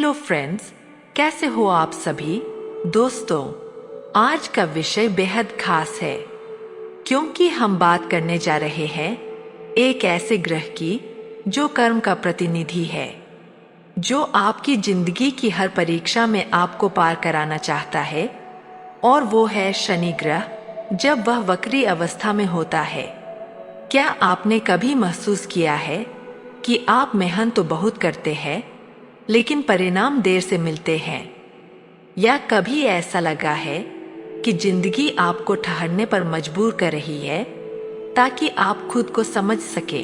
Hello friends, कैसे हो आप सभी। दोस्तों, आज का विषय बेहद खास है क्योंकि हम बात करने जा रहे हैं एक ऐसे ग्रह की जो कर्म का प्रतिनिधि है, जो आपकी जिंदगी की हर परीक्षा में आपको पार कराना चाहता है, और वो है शनि ग्रह। जब वह वक्री अवस्था में होता है, क्या आपने कभी महसूस किया है कि आप मेहनत तो बहुत करते हैं लेकिन परिणाम देर से मिलते हैं? या कभी ऐसा लगा है कि जिंदगी आपको ठहरने पर मजबूर कर रही है ताकि आप खुद को समझ सके?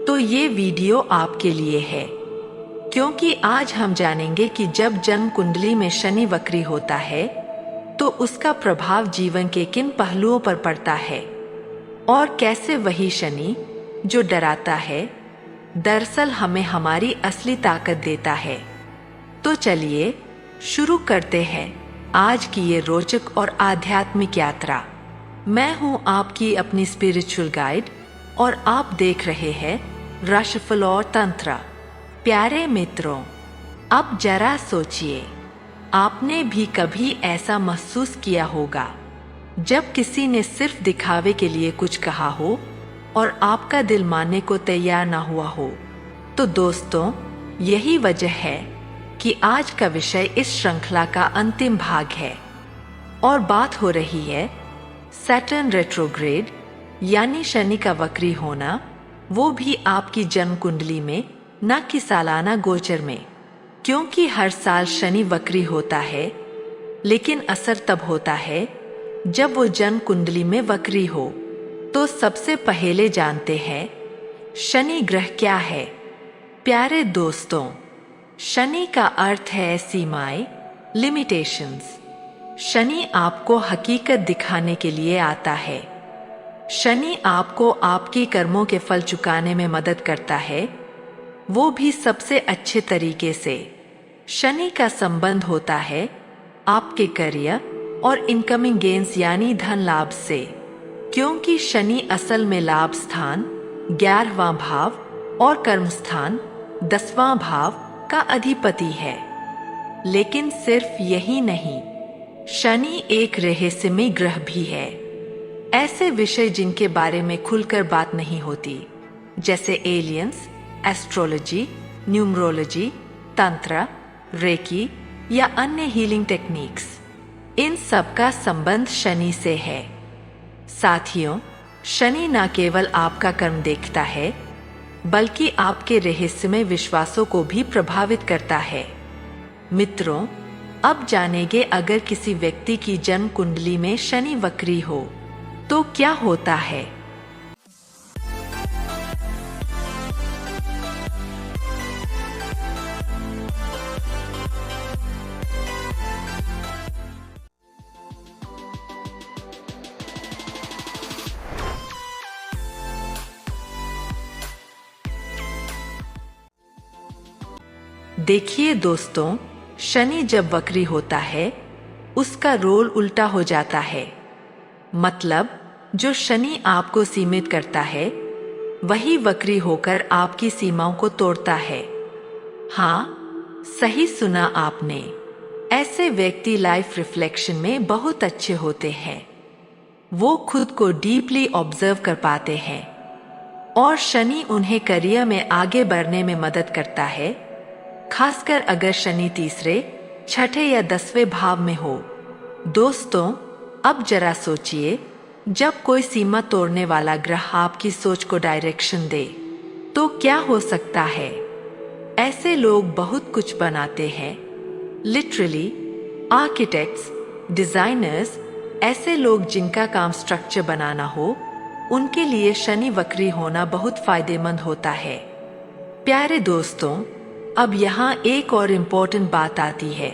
तो ये वीडियो आपके लिए है, क्योंकि आज हम जानेंगे कि जब जन्म कुंडली में शनि वक्री होता है तो उसका प्रभाव जीवन के किन पहलुओं पर पड़ता है, और कैसे वही शनि जो डराता है दरअसल हमें हमारी असली ताकत देता है। तो चलिए शुरू करते हैं आज की ये रोचक और आध्यात्मिक यात्रा। मैं हूं आपकी अपनी स्पिरिचुअल गाइड और आप देख रहे हैं राशिफल और तंत्र। प्यारे मित्रों, अब जरा सोचिए, आपने भी कभी ऐसा महसूस किया होगा जब किसी ने सिर्फ दिखावे के लिए कुछ कहा हो और आपका दिल मानने को तैयार ना हुआ हो? तो दोस्तों, यही वजह है कि आज का विषय इस श्रृंखला का अंतिम भाग है और बात हो रही है सैटर्न रेट्रोग्रेड, यानी शनि का वक्री होना, वो भी आपकी जन्म कुंडली में, न कि सालाना गोचर में। क्योंकि हर साल शनि वक्री होता है, लेकिन असर तब होता है जब वो जन्म कुंडली में वक्री हो। तो सबसे पहले जानते हैं शनि ग्रह क्या है। प्यारे दोस्तों, शनि का अर्थ है सीमाएं, लिमिटेशंस। शनि आपको हकीकत दिखाने के लिए आता है। शनि आपको आपके कर्मों के फल चुकाने में मदद करता है, वो भी सबसे अच्छे तरीके से। शनि का संबंध होता है आपके करियर और इनकमिंग गेन्स यानी धन लाभ से, क्योंकि शनि असल में लाभ स्थान 11वां भाव और कर्म स्थान 10वां भाव का अधिपति है। लेकिन सिर्फ यही नहीं, शनि एक रहस्यमय ग्रह भी है। ऐसे विषय जिनके बारे में खुलकर बात नहीं होती, जैसे एलियंस, एस्ट्रोलॉजी, न्यूमरोलॉजी, तंत्र, रेकी या अन्य हीलिंग टेक्निक्स, इन सब का संबंध शनि से है। साथियों, शनि न केवल आपका कर्म देखता है, बल्कि आपके रहस्यमय विश्वासों को भी प्रभावित करता है। मित्रों, अब जानेंगे अगर किसी व्यक्ति की जन्म कुंडली में शनि वक्री हो तो क्या होता है। देखिए दोस्तों, शनि जब वक्री होता है उसका रोल उल्टा हो जाता है। मतलब जो शनि आपको सीमित करता है, वही वक्री होकर आपकी सीमाओं को तोड़ता है। हाँ, सही सुना आपने। ऐसे व्यक्ति लाइफ रिफ्लेक्शन में बहुत अच्छे होते हैं। वो खुद को डीपली ऑब्जर्व कर पाते हैं और शनि उन्हें करियर में आगे बढ़ने में मदद करता है, खासकर अगर शनि तीसरे, छठे या 10वें भाव में हो। दोस्तों, अब जरा सोचिए, जब कोई सीमा तोड़ने वाला ग्रह आपकी सोच को डायरेक्शन दे तो क्या हो सकता है। ऐसे लोग बहुत कुछ बनाते हैं, लिटरली आर्किटेक्ट्स, डिजाइनर्स। ऐसे लोग जिनका काम स्ट्रक्चर बनाना हो, उनके लिए शनि वक्री होना बहुत फायदेमंद होता है। प्यारे दोस्तों, अब यहाँ एक और इम्पोर्टेंट बात आती है।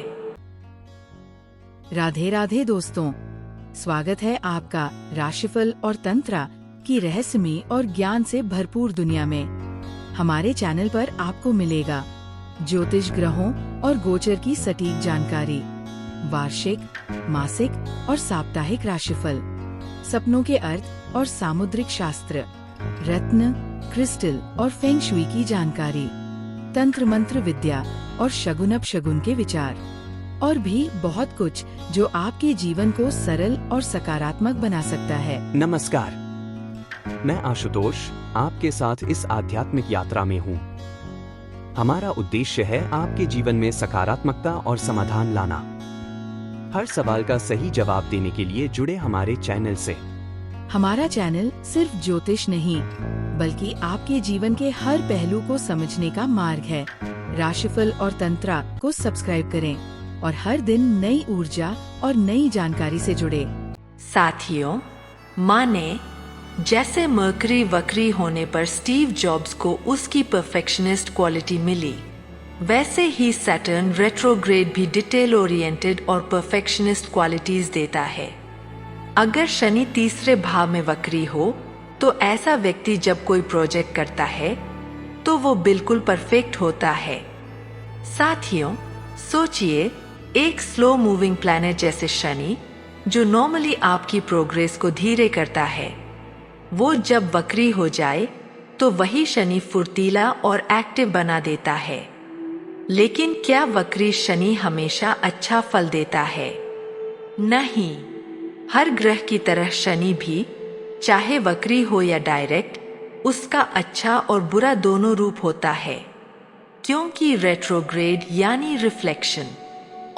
राधे राधे दोस्तों, स्वागत है आपका राशिफल और तंत्र की रहस्यमय और ज्ञान से भरपूर दुनिया में। हमारे चैनल पर आपको मिलेगा ज्योतिष, ग्रहों और गोचर की सटीक जानकारी, वार्षिक, मासिक और साप्ताहिक राशिफल, सपनों के अर्थ और सामुद्रिक शास्त्र, रत्न, क्रिस्टल और फेंग शुई की जानकारी। तंत्र मंत्र विद्या और शगुन अपशगुन के विचार, और भी बहुत कुछ जो आपके जीवन को सरल और सकारात्मक बना सकता है। नमस्कार, मैं आशुतोष आपके साथ इस आध्यात्मिक यात्रा में हूँ। हमारा उद्देश्य है आपके जीवन में सकारात्मकता और समाधान लाना। हर सवाल का सही जवाब देने के लिए जुड़े हमारे चैनल से। हमारा चैनल सिर्फ ज्योतिष नहीं, बल्कि आपके जीवन के हर पहलू को समझने का मार्ग है। राशिफल और तंत्रा को सब्सक्राइब करें और हर दिन नई ऊर्जा और नई जानकारी से जुड़े। साथियों, माने जैसे मर्करी वक्री होने पर स्टीव जॉब्स को उसकी परफेक्शनिस्ट क्वालिटी मिली, वैसे ही सैटर्न रेट्रोग्रेड भी डिटेल ओरिएंटेड और परफेक्शनिस्ट क्वालिटीज देता है। अगर शनि तीसरे भाव में वक्री हो तो ऐसा व्यक्ति जब कोई प्रोजेक्ट करता है तो वो बिल्कुल परफेक्ट होता है। साथियों, सोचिए, एक स्लो मूविंग प्लैनेट जैसे शनि, जो नॉर्मली आपकी प्रोग्रेस को धीरे करता है, वो जब वक्री हो जाए तो वही शनि फुर्तीला और एक्टिव बना देता है। लेकिन क्या वक्री शनि हमेशा अच्छा फल देता है? नहीं। हर ग्रह की तरह शनि भी, चाहे वक्री हो या डायरेक्ट, उसका अच्छा और बुरा दोनों रूप होता है। क्योंकि रेट्रोग्रेड यानी रिफ्लेक्शन,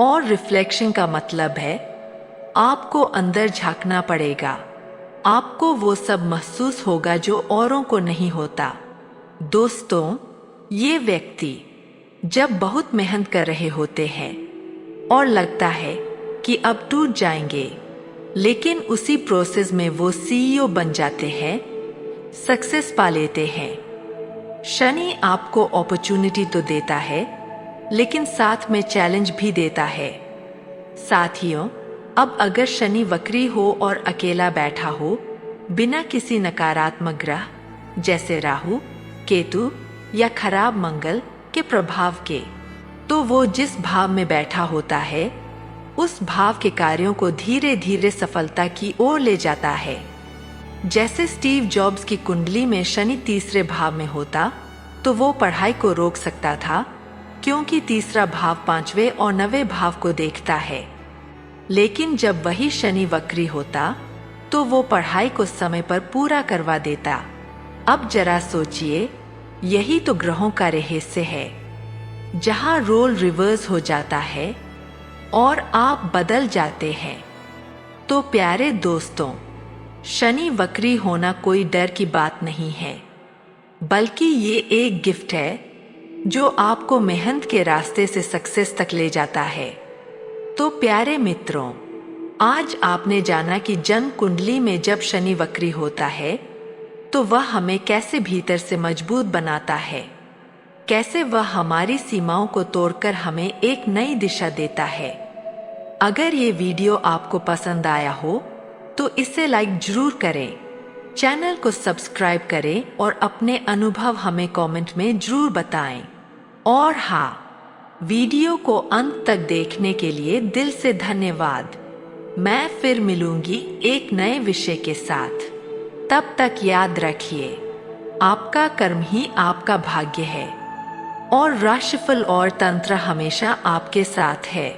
और रिफ्लेक्शन का मतलब है आपको अंदर झांकना पड़ेगा। आपको वो सब महसूस होगा जो औरों को नहीं होता। दोस्तों, ये व्यक्ति जब बहुत मेहनत कर रहे होते हैं और लगता है कि अब टूट जाएंगे, लेकिन उसी प्रोसेस में वो सीईओ बन जाते हैं, सक्सेस पा लेते हैं। शनि आपको अपॉर्चुनिटी तो देता है, लेकिन साथ में चैलेंज भी देता है। साथियों, अब अगर शनि वक्री हो और अकेला बैठा हो, बिना किसी नकारात्मक ग्रह जैसे राहु, केतु या खराब मंगल के प्रभाव के, तो वो जिस भाव में बैठा होता है उस भाव के कार्यों को धीरे धीरे सफलता की ओर ले जाता है। जैसे स्टीव जॉब्स की कुंडली में शनि तीसरे भाव में होता तो वो पढ़ाई को रोक सकता था, क्योंकि तीसरा भाव पांचवें और नवें भाव को देखता है। लेकिन जब वही शनि वक्री होता तो वो पढ़ाई को समय पर पूरा करवा देता। अब जरा सोचिए, यही तो ग्रहों का रहस्य है, जहां रोल रिवर्स हो जाता है और आप बदल जाते हैं। तो प्यारे दोस्तों, शनि वक्री होना कोई डर की बात नहीं है, बल्कि ये एक गिफ्ट है जो आपको मेहनत के रास्ते से सक्सेस तक ले जाता है। तो प्यारे मित्रों, आज आपने जाना कि जन्म कुंडली में जब शनि वक्री होता है तो वह हमें कैसे भीतर से मजबूत बनाता है, कैसे वह हमारी सीमाओं को तोड़कर हमें एक नई दिशा देता है। अगर ये वीडियो आपको पसंद आया हो तो इसे लाइक जरूर करें, चैनल को सब्सक्राइब करें और अपने अनुभव हमें कमेंट में जरूर बताएं। और हाँ, वीडियो को अंत तक देखने के लिए दिल से धन्यवाद। मैं फिर मिलूंगी एक नए विषय के साथ। तब तक याद रखिए, आपका कर्म ही आपका भाग्य है और राशिफल और तंत्र हमेशा आपके साथ है।